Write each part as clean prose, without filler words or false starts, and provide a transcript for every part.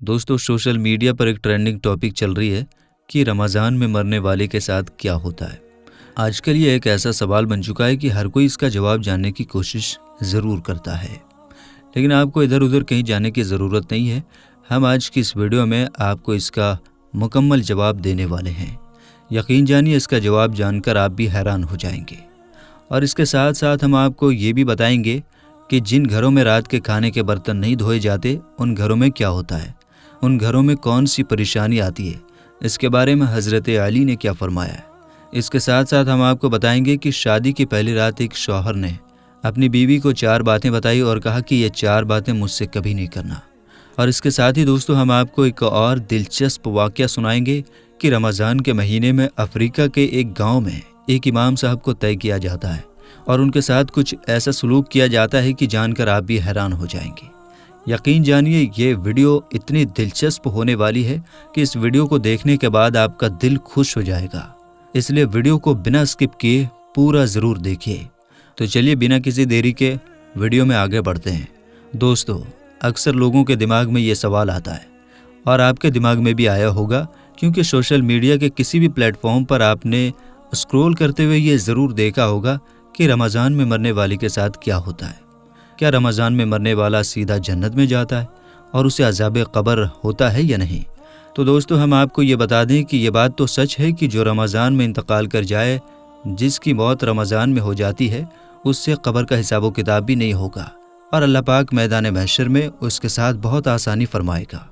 دوستو social media پر ایک trending topic چل رہی ہے کہ رمضان میں مرنے والے کے ساتھ کیا ہوتا ہے۔ آج کل یہ ایک ایسا سوال بن چکا ہے کہ ہر کوئی اس کا جواب جاننے کی کوشش ضرور کرتا ہے، لیکن آپ کو ادھر ادھر کہیں جانے کی ضرورت نہیں ہے۔ ہم آج کی اس ویڈیو میں آپ کو اس کا مکمل جواب دینے والے ہیں۔ یقین جانیے اس کا جواب جان کر آپ بھی حیران ہو جائیں گے، اور اس کے ساتھ ساتھ ہم آپ کو یہ بھی بتائیں گے کہ جن گھروں میں رات کے کھانے کے برتن نہیں دھوئے جاتے ان گھروں میں کیا ہوتا ہے، ان گھروں میں کون سی پریشانی آتی ہے، اس کے بارے میں حضرت علی نے کیا فرمایا ہے۔ اس کے ساتھ ساتھ ہم آپ کو بتائیں گے کہ شادی کی پہلی رات ایک شوہر نے اپنی بیوی کو 4 باتیں بتائی اور کہا کہ یہ 4 باتیں مجھ سے کبھی نہیں کرنا۔ اور اس کے ساتھ ہی دوستو ہم آپ کو ایک اور دلچسپ واقعہ سنائیں گے کہ رمضان کے مہینے میں افریقہ کے ایک گاؤں میں ایک امام صاحب کو طے کیا جاتا ہے اور ان کے ساتھ کچھ ایسا سلوک کیا جاتا ہے کہ جان کر آپ بھی حیران ہو جائیں گے۔ یقین جانیے یہ ویڈیو اتنی دلچسپ ہونے والی ہے کہ اس ویڈیو کو دیکھنے کے بعد آپ کا دل خوش ہو جائے گا، اس لیے ویڈیو کو بنا سکپ کیے پورا ضرور دیکھیے۔ تو چلیے بنا کسی دیری کے ویڈیو میں آگے بڑھتے ہیں۔ دوستو اکثر لوگوں کے دماغ میں یہ سوال آتا ہے، اور آپ کے دماغ میں بھی آیا ہوگا، کیونکہ سوشل میڈیا کے کسی بھی پلیٹ فارم پر آپ نے اسکرول کرتے ہوئے یہ ضرور دیکھا ہوگا کہ رمضان میں مرنے والے کے ساتھ کیا ہوتا ہے۔ کیا رمضان میں مرنے والا سیدھا جنت میں جاتا ہے اور اسے عذاب قبر ہوتا ہے یا نہیں؟ تو دوستو ہم آپ کو یہ بتا دیں کہ یہ بات تو سچ ہے کہ جو رمضان میں انتقال کر جائے، جس کی موت رمضان میں ہو جاتی ہے، اس سے قبر کا حساب و کتاب بھی نہیں ہوگا، اور اللہ پاک میدان محشر میں اس کے ساتھ بہت آسانی فرمائے گا۔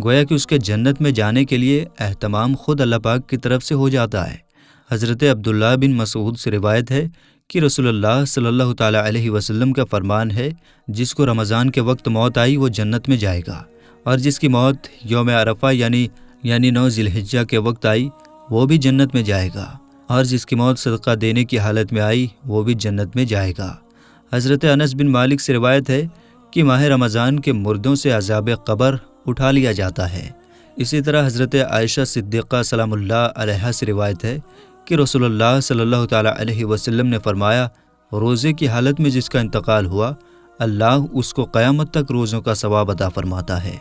گویا کہ اس کے جنت میں جانے کے لیے اہتمام خود اللہ پاک کی طرف سے ہو جاتا ہے۔ حضرت عبداللہ بن مسعود سے روایت ہے کہ رسول اللہ صلی اللہ تعالیٰ علیہ وسلم کا فرمان ہے، جس کو رمضان کے وقت موت آئی وہ جنت میں جائے گا، اور جس کی موت یوم عرفہ یعنی 9 ذی الحجہ کے وقت آئی وہ بھی جنت میں جائے گا، اور جس کی موت صدقہ دینے کی حالت میں آئی وہ بھی جنت میں جائے گا۔ حضرت انس بن مالک سے روایت ہے کہ ماہ رمضان کے مردوں سے عذاب قبر اٹھا لیا جاتا ہے۔ اسی طرح حضرت عائشہ صدیقہ سلام اللہ علیہا سے روایت ہے کہ رسول اللہ صلی اللہ تعالیٰ علیہ وسلم نے فرمایا، روزے کی حالت میں جس کا انتقال ہوا، اللہ اس کو قیامت تک روزوں کا ثواب عطا فرماتا ہے۔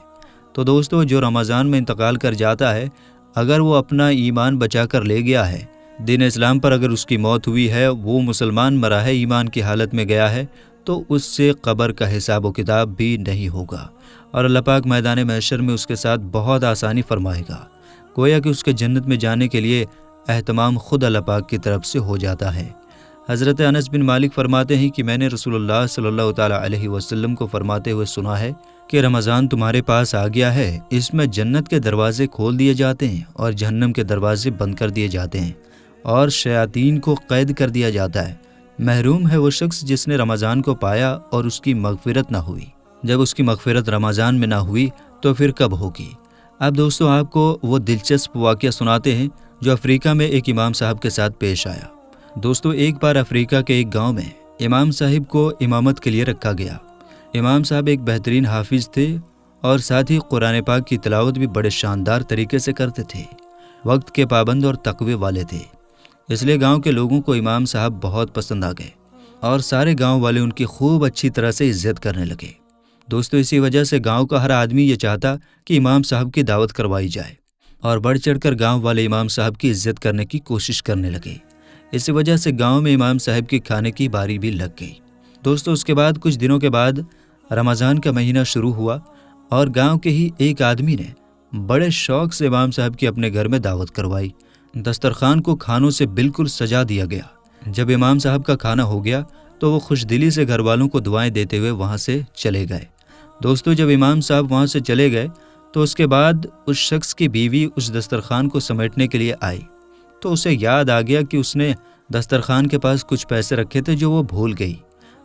تو دوستو جو رمضان میں انتقال کر جاتا ہے، اگر وہ اپنا ایمان بچا کر لے گیا ہے، دین اسلام پر اگر اس کی موت ہوئی ہے، وہ مسلمان مرا ہے، ایمان کی حالت میں گیا ہے، تو اس سے قبر کا حساب و کتاب بھی نہیں ہوگا، اور اللہ پاک میدان محشر میں اس کے ساتھ بہت آسانی فرمائے گا۔ گویا کہ اس کے جنت میں جانے کے لیے اہتمام خود اللہ پاک کی طرف سے ہو جاتا ہے۔ حضرت انس بن مالک فرماتے ہیں کہ میں نے رسول اللہ صلی اللہ تعالیٰ علیہ وسلم کو فرماتے ہوئے سنا ہے کہ رمضان تمہارے پاس آ گیا ہے، اس میں جنت کے دروازے کھول دیے جاتے ہیں اور جہنم کے دروازے بند کر دیے جاتے ہیں، اور شیاطین کو قید کر دیا جاتا ہے۔ محروم ہے وہ شخص جس نے رمضان کو پایا اور اس کی مغفرت نہ ہوئی۔ جب اس کی مغفرت رمضان میں نہ ہوئی تو پھر کب ہوگی؟ اب دوستو آپ کو وہ دلچسپ واقعہ سناتے ہیں جو افریقہ میں ایک امام صاحب کے ساتھ پیش آیا۔ دوستو ایک بار افریقہ کے ایک گاؤں میں امام صاحب کو امامت کے لیے رکھا گیا۔ امام صاحب ایک بہترین حافظ تھے اور ساتھ ہی قرآن پاک کی تلاوت بھی بڑے شاندار طریقے سے کرتے تھے، وقت کے پابند اور تقوی والے تھے، اس لیے گاؤں کے لوگوں کو امام صاحب بہت پسند آ گئے، اور سارے گاؤں والے ان کی خوب اچھی طرح سے عزت کرنے لگے۔ دوستو اسی وجہ سے گاؤں کا ہر آدمی یہ چاہتا کہ امام صاحب کی دعوت کروائی جائے، اور بڑھ چڑھ کر گاؤں والے امام صاحب کی عزت کرنے کی کوشش کرنے لگے۔ اسی وجہ سے گاؤں میں امام صاحب کی کھانے کی باری بھی لگ گئی۔ دوستو اس کے بعد کچھ دنوں کے بعد رمضان کا مہینہ شروع ہوا، اور گاؤں کے ہی ایک آدمی نے بڑے شوق سے امام صاحب کی اپنے گھر میں دعوت کروائی۔ دسترخوان کو کھانوں سے بالکل سجا دیا گیا۔ جب امام صاحب کا کھانا ہو گیا تو وہ خوش دلی سے گھر والوں کو دعائیں دیتے ہوئے وہاں سے چلے گئے۔ دوستو جب امام صاحب وہاں سے چلے گئے تو اس کے بعد اس شخص کی بیوی اس دسترخوان کو سمیٹنے کے لیے آئی، تو اسے یاد آ گیا کہ اس نے دسترخوان کے پاس کچھ پیسے رکھے تھے جو وہ بھول گئی۔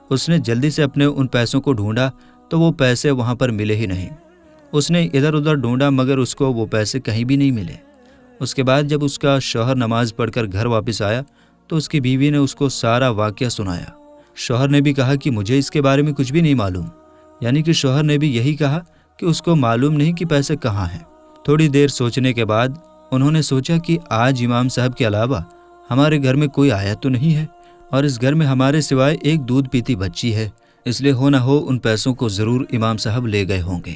اس نے جلدی سے اپنے ان پیسوں کو ڈھونڈا تو وہ پیسے وہاں پر ملے ہی نہیں۔ اس نے ادھر ادھر ڈھونڈا مگر اس کو وہ پیسے کہیں بھی نہیں ملے۔ اس کے بعد جب اس کا شوہر نماز پڑھ کر گھر واپس آیا تو اس کی بیوی نے اس کو سارا واقعہ سنایا۔ شوہر نے بھی کہا کہ مجھے اس کے بارے میں کچھ بھی نہیں معلوم، یعنی کہ شوہر نے بھی یہی کہا کہ اس کو معلوم نہیں کہ پیسے کہاں ہیں۔ تھوڑی دیر سوچنے کے بعد انہوں نے سوچا کہ آج امام صاحب کے علاوہ ہمارے گھر میں کوئی آیا تو نہیں ہے، اور اس گھر میں ہمارے سوائے ایک دودھ پیتی بچی ہے، اس لیے ہو نہ ہو ان پیسوں کو ضرور امام صاحب لے گئے ہوں گے۔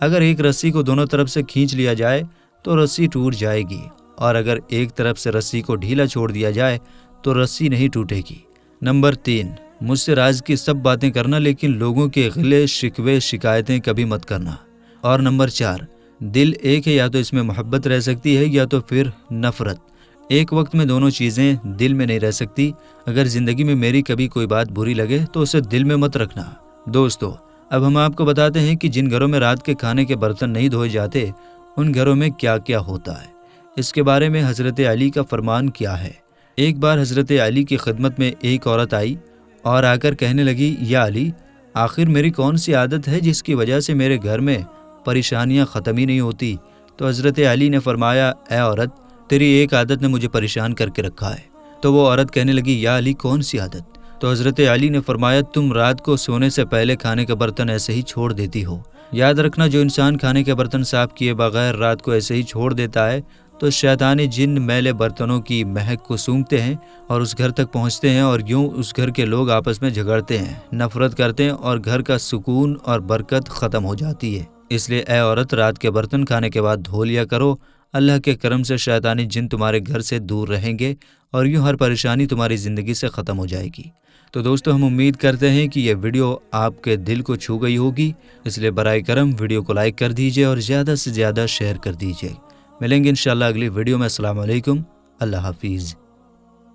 اگر ایک رسی کو دونوں طرف سے کھینچ لیا جائے تو رسی ٹوٹ جائے گی، اور اگر ایک طرف سے رسی کو ڈھیلا چھوڑ دیا جائے تو رسی نہیں ٹوٹے گی۔ نمبر 3، مجھ سے راز کی سب باتیں کرنا، لیکن لوگوں کے غلے شکوے شکایتیں کبھی مت کرنا۔ اور نمبر 4، دل ایک ہے، یا تو اس میں محبت رہ سکتی ہے یا تو پھر نفرت۔ ایک وقت میں دونوں چیزیں دل میں نہیں رہ سکتی۔ اگر زندگی میں میری کبھی کوئی بات بری لگے تو اسے دل میں مت رکھنا۔ دوستو، اب ہم آپ کو بتاتے ہیں کہ جن گھروں میں رات کے کھانے کے برتن نہیں دھوئے جاتے ان گھروں میں کیا کیا ہوتا ہے۔ اس کے بارے میں حضرت علی کا فرمان کیا ہے۔ ایک بار حضرت علی کی خدمت میں ایک عورت آئی اور آ کر کہنے لگی، یا علی، آخر میری کون سی عادت ہے جس کی وجہ سے میرے گھر میں پریشانیاں ختم ہی نہیں ہوتی؟ تو حضرت علی نے فرمایا، اے عورت، تیری ایک عادت نے مجھے پریشان کر کے رکھا ہے۔ تو وہ عورت کہنے لگی، یا علی، کون سی عادت؟ تو حضرت علی نے فرمایا، تم رات کو سونے سے پہلے کھانے کے برتن ایسے ہی چھوڑ دیتی ہو۔ یاد رکھنا، جو انسان کھانے کے برتن صاف کیے بغیر رات کو ایسے ہی چھوڑ دیتا ہے تو شیطانی جن میلے برتنوں کی مہک کو سونگھتے ہیں اور اس گھر تک پہنچتے ہیں، اور یوں اس گھر کے لوگ آپس میں جھگڑتے ہیں، نفرت کرتے ہیں، اور گھر کا سکون اور برکت ختم ہو جاتی ہے۔ اس لیے اے عورت، رات کے برتن کھانے کے بعد دھو لیا کرو۔ اللہ کے کرم سے شیطانی جن تمہارے گھر سے دور رہیں گے اور یوں ہر پریشانی تمہاری زندگی سے ختم ہو جائے گی۔ تو دوستو، ہم امید کرتے ہیں کہ یہ ویڈیو آپ کے دل کو چھو گئی ہوگی، اس لیے برائے کرم ویڈیو کو لائک کر دیجئے اور زیادہ سے زیادہ شیئر کر دیجئے۔ ملیں گے انشاءاللہ اگلی ویڈیو میں۔ السلام علیکم، اللہ حافظ۔